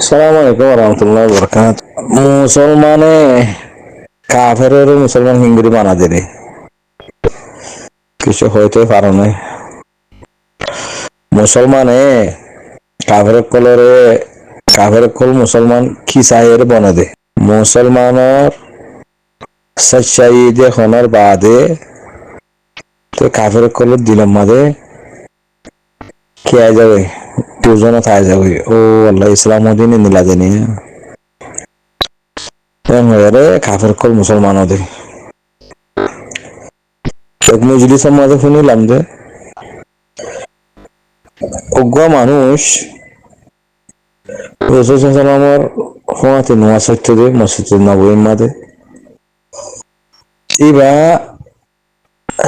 Assalamualaikum warahmatullahi wabarakatuh. মুসলমানে কাফেরের মুসলমান হিঙ্গুরি বানা দিলে কিছু হইতে পারে না। মুসলমানে কাফের কল মুসলমান খিসাইয়ের বনে দে মুসলমানের সচ্চাই দেখানোর বাদে তো কাফের কল দিলাম মাদে খেয়ে যাবে দুজনে খায় যাবে ও আল্লাহ ইসলাম দিন নিলা জানি কাফের কল মুসলমান ওদের এক মজলিসের মাঝে শুনিলাম যে অজ্ঞ মানুষ রসুলামের হওয়াতে নোয়া সত্য দে মসজিদ নবীর মাঝে এবার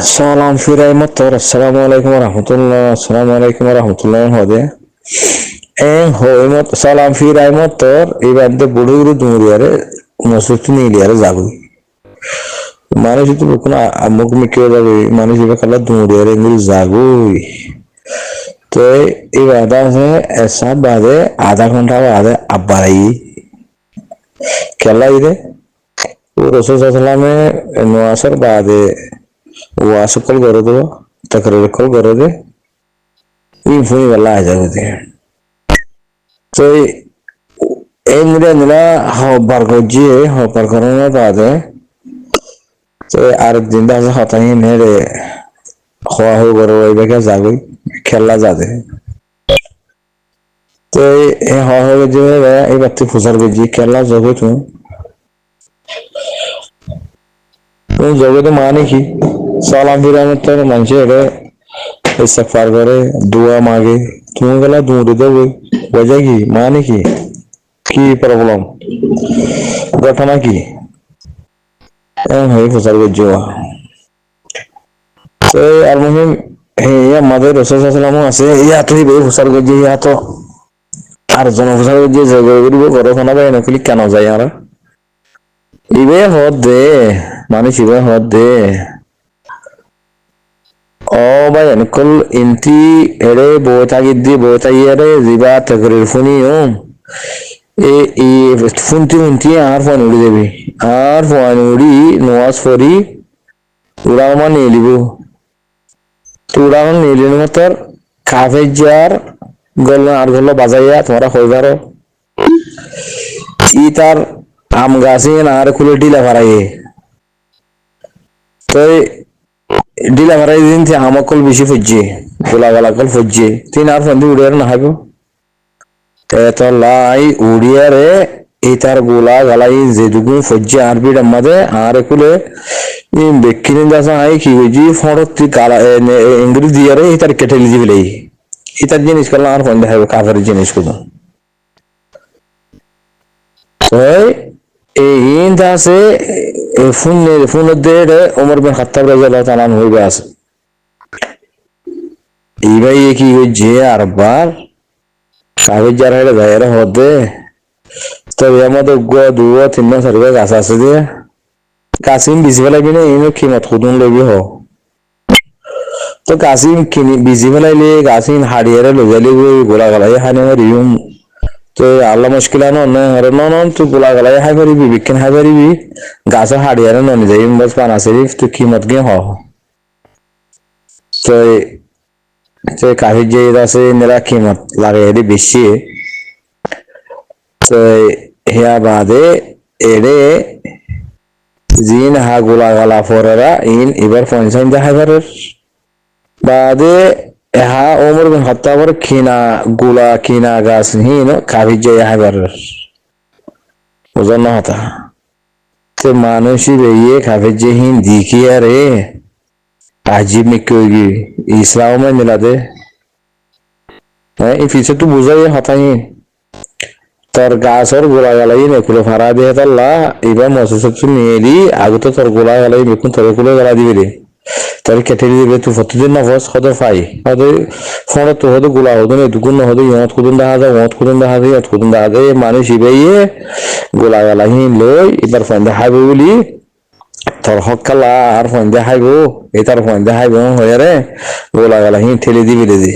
সালাম ফিরাই মতর আসসালামু আলাইকুম রহমতুল্লাহ আসসালামু আলাইকুম রহমতুল্লাহ হদে হই মত সালাম ফিরাই মতর এবার বুড়ো বুড়ো দুমরিয়ারে মসজিদ নিলিয়ারে যাবো মানুষ তো কোনো মুখ মিকে যাবে মানুষ এবার খালা দুমরিয়ারে এগুলো যাবই তো এই বাদা আছে এসব বাদে আধা ঘন্টা বাদে আব্বারাই খেলা রে ও রসুলামে নোয়াসের বাদে ওয়াস কল করে দেবো তকরির কল করে দে এই ফুনি বেলা আয় যাবে তো এই নিলা হবার গজিয়ে হবার করানোর বাদে তো আরেকদিন আছে হতাহি নেড়ে হওয়া হয়ে বড় ওই বেগে যাবে খেলা যাবে তো এই হওয়া হয়ে গেছে এবার তুই ফুসার গেছি খেলা যাবে তুমি জগতে মানে কি সালাম ফিরানোর তোর মানুষের ইস্তেগফার করে দোয়া মাগে তুমি গেলা দৌড়ে দেবে বোঝা কি মানে কি কি প্রবলেম ঘটনা কি হয়ে ফুসার গেছি তো আর মহিম আমাদের রসুলাম আছে ইয়া তুই বে ফুসার গেছি ইয়া তো আর জন ফুসার গেছি জগরিব ঘরে খানা পাই নকলি কেন যায় আর ইবে হদ দে মানুষ ইবে হদ দে ও ভাই অনকল ইনতি এরে বইতাগিয়ারে জিবা তকরির ফুনি এ ফুনতি আর ফোন উড়ি দেবি আর ফোন উড়ি নোয়াজ ফরি উড়ামা নিয়ে লিব তো উড়ামা নিয়ে লিন মতর কাফে যার গল্ল বাজাইয়া তোমরা হইবারো ই তার আম গাছে আর খুলে ডিলা ভাড়াইয়ে তো ডিলা ভাড়াই দিন আমকল বেশি ফজ্জে গোলা কল ফজ্জে তিন আর ফন্দি উড়িয়ার না হাইব এত লাই উড়িয়ারে এই তার গোলা গালাই যেটুকু ফজ্জে আর বিড আমাদের আর একুলে বেকিনি দাসা আই কি হইজি ফড়ত গালা ইংরেজি দিয়ারে এই তার কেটে লিজি ফেলাই ইতার জিনিস করলে আর ফন্দি হাইব কাফের জিনিস করলাম এই হিন্দ আছে ফোনের দিয়ে ওমর বিন খাত্তাব রাদিয়াল্লাহু তাআলা আনহু হইবে আছে এইবাই কি হইছে আরবার কাগজ যারা হেরে ভাইয়েরা হদে তবে আমাদের গুয়া দুয়া তিন চারবে গাছ আছে দিয়ে কাসিম বিজি ফেলাইবি না এনে কিমত খুদুন লইবি হ তো কাসিম কিনি বিজি ফেলাইলে কাসিম হাড়িয়ারে লইজালি গোলা গলাই হানে রিউম তো আল্লাহ মুশকিল আনো নন তুই গোলা গলাই হাই পারিবি বিজ্ঞান হাই পারিবি গাছের হাড়িয়ারে ননি যাই বাস পানা শরীফ তুই কিমত গিয়ে তো কাহির যে আছে নেরা কিমত লাগে এটি বেশি তো হিয়া বাদে এড়ে জিন হা গোলা গলা ফরেরা ইন এবার পঞ্চায়েত দেখা পারের বাদে হা ওমর বিন খাত্তাবর কিনা গাছ হিন কাহির যে হাইবারের বুঝল না হতা তো মানুষই বেরিয়ে কাফের যে হিন দিখিয়া রে আজিব নিকি ইসলামে মিলাদে হ্যাঁ এই পিছে তো বুঝাই হতাই তোর গাছর গোলা গালাই নেকুলে ফাড়া দিয়ে তাল্লা এবার মসজিদ নিয়ে এলি আগে তো তোর গোলা গালাই বেকুন তোর কুলে গালা দিবি রে তোর কেটে দিবে তুই প্রতিদিন নফস হদে পাই হদে ফোনে তো হদে গোলা হদে না দুগুণ হদে ইয়ত কুদুন দেখা যায় মত কুদুন দেখা যায় ইয়ত কুদুন দেখা যায় মানুষ ইবেয়ে গোলা গালাই লই এবার ফোন দেখাবে বলি তোর হকালা আর ফোন দেখাইব এই তার ফোন দেখাইব হয়ে রে গোলা গালাই ঠেলে দিবি রে দি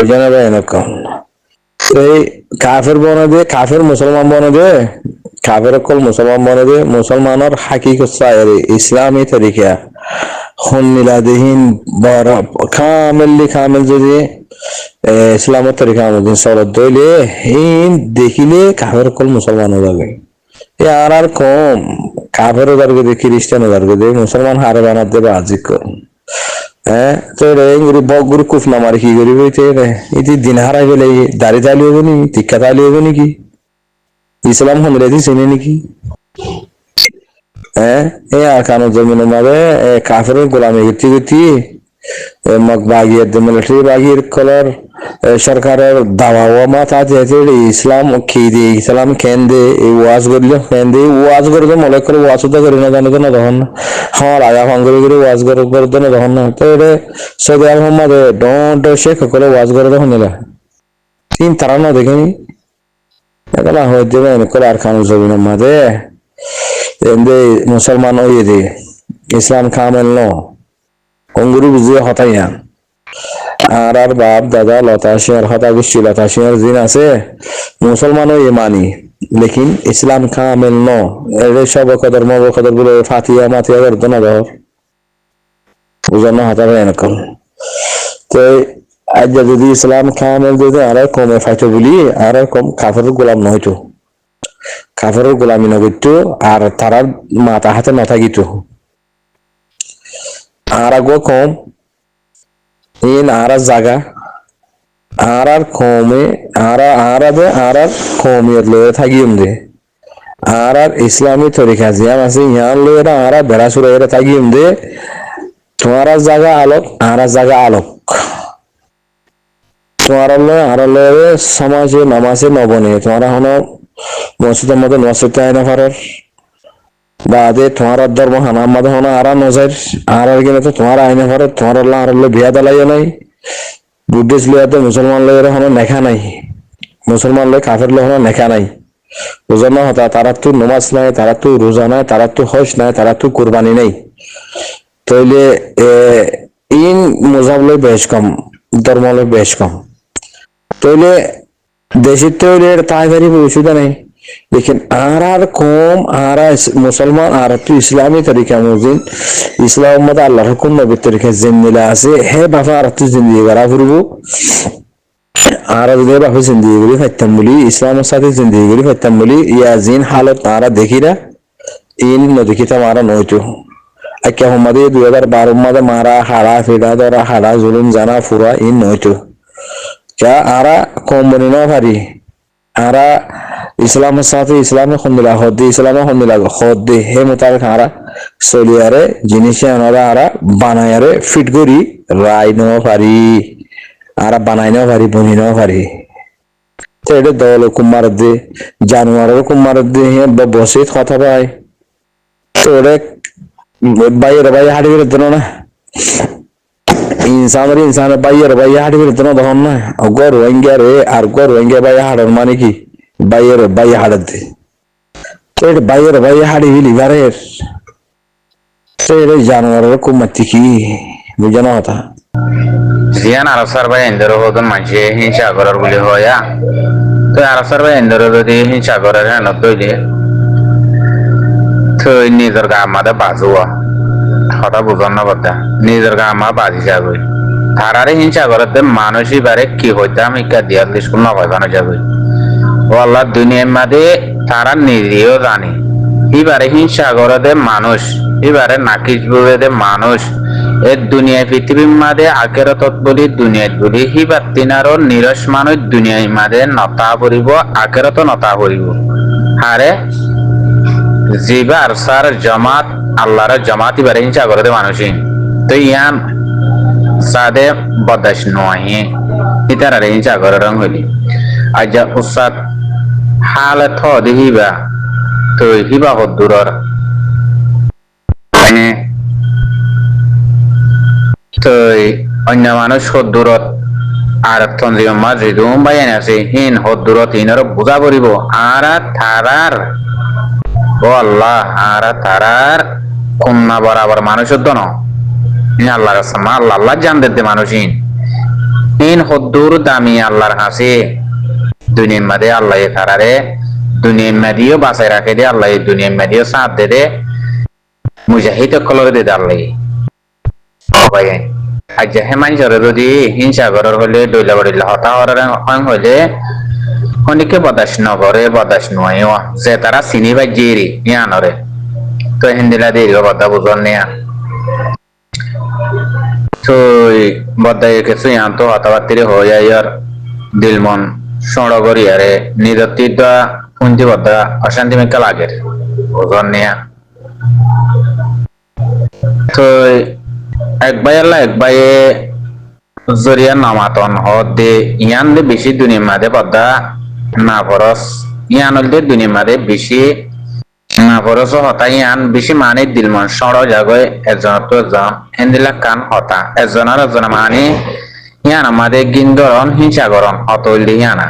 জানা যায় না এই কাফের বনে কাফের মুসলমান বনে কাফের কল মুসলমান বনে মুসলমানের হাকিকত চাই ইসলামী তরিকা হন্নিলাদিহীন বড় কামেলি কামেল যদি ইসলামের তরিকা আমাদের সরদ দইলে হিন দেখিলে কাফের কল মুসলমান যাবে আর কম কাফের ওদারকে দে খ্রিস্টান ওদারকে দে মুসলমান হারে বানাতে বা আজিক হ্যাঁ তো রে গুরু বগুরু কুফ নামার কি করিব ইতি দিন হারাই গেলে দাড়ি তালি হবো নি টিক্কা তালি হবো নাকি ইসলাম হমরে দি চিনি নাকি হ্যাঁ এই আর কানো জমিনের মাঝে কাফের গোলামি গতি গতি মগ বাগিয়ে মিলিটারি বাগির কলর সরকারের দাওয়া মাথা যেতে ইসলাম খেয়ে ইসলাম কেন দে এই ওয়াজ করলে কেন দে ওয়াজ করে তো মনে করে ওয়াজ তো করি না জানো তো না তখন আমার আগা ভাঙ্গরি করে ওয়াজ করে তো না তখন না তো এটা সৌদি আহমদ ডোন্ট শেখ করে ওয়াজ করে তখন নিলা তিন তারা না দেখেনি এখন হয়ে যাবে করে আর খান জমিনের মাঝে এমনি মুসলমান হয়ে দে ইসলাম কামেল ন অঙ্গুরু বুঝিয়ে হতাই না আর বাপ দাদা লতা সিংহর হতা গোষ্ঠী লতা সিংহর জিন আছে মুসলমানও এ মানি লেকিন ইসলাম কামেল ন এর সব কদর মব কদর বলে ফাতিয়া মাতিয়া করতো না ধর বুঝানো হতা হয় এরকম তো আজ যদি ইসলাম কামেল যদি আর কমে ফাইতো বলি আর কম কাফের গোলাম নয়তো কাফের গোলামি না করতো আর তারা মাথা হাতে না থাকিত আর আগো কম ইন আর জায়গা আর কমে আর কমিয়ত লয়ে থাকিম দে আর ইসলামী তরিকা জিয়াম আছে ইয়ান লয়ে আর বেড়া সুরে থাকিম দে তোমার জায়গা আলোক আর জায়গা আলোক তোমার আর লয়ে সমাজে নামাজে নবনে তোমার হনো মসজিদের মধ্যে নসিত আইনা ফারার বাদে তোমার ধর্ম হানার মধ্যে হনো আর নজর আর গেলে তো তোমার আইনা ফারার তোমার আর বিয়া দালাইও নাই বুদ্ধিস্ট লয়াতে মুসলমান লয়ের হনো নেখা নাই মুসলমান লয় কাফের লয় হনো নেখা নাই বুঝানো হতা তারা তো নমাজ নাই তারা তো রোজা নাই তারা তো হজ নাই তারা তো কুরবানি নাই তাইলে ইন মজাব লয় বেশ কম ধর্ম লয় বেশ কম তাইলে দেশের তো তাই ভারি অসুবিধা নেই लेकिन आर कौम आर मुसलमान आर तो इस्लामी तरीका मुजिन इस्लाम मत अल्लाह हुकुम नबी तरीका जिंदगी आसे है बाबा आर तो जिंदगी करा फुरबो आर दे बाबा जिंदगी गली फतम मुली इस्लाम साथे जिंदगी गली फतम मुली या जिन हालत आर देखिरा इन न देखिता मारा नोचो अक्या हमदे 2012 मद मारा हाड़ा फेड़ा दरा हाड़ा जुलुम जाना फुरा इन नोचो क्या आरा कौम बनिना भारी आरा ইসলামের সাথে ইসলামের খন্দিলা হদ্দি ইসলামের খন্দিলা হদ্দি হে মোতাবেক আরা চলিয়ারে জিনিসে আনারা আরা বানায়ারে ফিট করি রাই নেওয়া পারি আরা বানাই নেওয়া পারি বনি নেওয়া পারি তো এটা দল কুমার দে জানোয়ারের কুমার দে বসে কথা পায় তো এটা বাইয়ের ভাই হাঁটি বেরোতে না ইনসানের বাইয়ের ভাই হাঁটি বেরোতে না তখন না গর রোহিঙ্গা রে আর গর রোহিঙ্গা ভাই হাড়ার মানে কি বাইয়ের বাই হাড়াতে তো এটা বাইয়ের বাই হাড়ি হিলি বারের তো এটা জানোয়ারের কুমাতি কি বুঝানো কথা জিয়ান আরসার ভাই এন্ডারো হতন মাঝে হিংসা করার বলে হয়া তো আরসার ভাই এন্ডারো যদি হিংসা করার হ্যাঁ দইলে তো নিজের গা আমাদের বাজুয়া কথা বুঝানো কথা নিজের গা আমা বাজি যাবে তারারে হিংসা করাতে মানুষই বারে কি হইতাম ইকা দিয়ার স্কুল না হয় বানো যাবে আল্লাহ দুনিয়ার মাঝে তারা নিজেও জানে এবারে হিংসা করে মানুষ এবারে নাকিস বলে মানুষ এর দুনিয়া পৃথিবীর মাঝে আখেরাত বলি দুনিয়াত বলি হিবার তিনারও নিরস মানুষ দুনিয়ার মাঝে নতা পড়িব আখেরাত নতা পড়িব হারে জিবার সার জমাত আল্লাহর জমাত এবারে হিংসা করে মানুষই তো ইয়ান সাদে বদাস নয় ইতারা হিংসা করে রং হইলি আজ উসাদ হালে থ দিহিবা তো হিবা হদ্দুরর তো অন্য মানুষ হদ্দুরত আর তন্দ্রিম মাঝিদুম বাইন আছে হিন হদ্দুরত হিনর বুঝা করিব আর তারার ও আল্লাহ আর তারার কন্যা বরাবর মানুষের দন আল্লাহর সামা আল্লাহ জান দিতে মানুষ হিন হদ্দুর দামি আল্লাহর হাসে দুনিয়ার মাঝে আল্লাহ তারারে দুনিয়ার মাঝেও বাঁচাই রাখে দে আল্লাহ দুনিয়ার মাঝেও সাথ দে দে মুজাহিদ কলর দে আল্লাহ ভাই আজ হেমান জরে যদি হিংসা করার হলে দইলা বড়িলা হতা হরার হলে অনেকে বদাস নগরে বদাস নয় যে তারা চিনি বা জিরি ইয়ানরে তো হিন্দিলা দীর্ঘ কথা বুঝন নিয়া তো বদাই কিছু ইয়ান তো হতাবাতিরে হয়ে যায় আর দিল মন সড় করি আরে নিরতিত পুঞ্জি বদা অশান্তি মেকা লাগে বুঝন নিয়া তো এক ভাই আল্লাহ এক ভাই জরিয়া নামাতন হদে ইয়ান দে বেশি দুনিয়ার মাঝে পদ্মা না ফরস ইয়ান হল দে দুনিয়ার মাঝে বেশি না ফরস হতা ইয়ান বেশি মানে দিলমন সড় জাগয় একজন তো একজন হেন্দিলা কান হতা একজন আর একজন মানে ইয়ান আমাদের গিন্দরন হিংসা করন হত হইলে ইয়ানা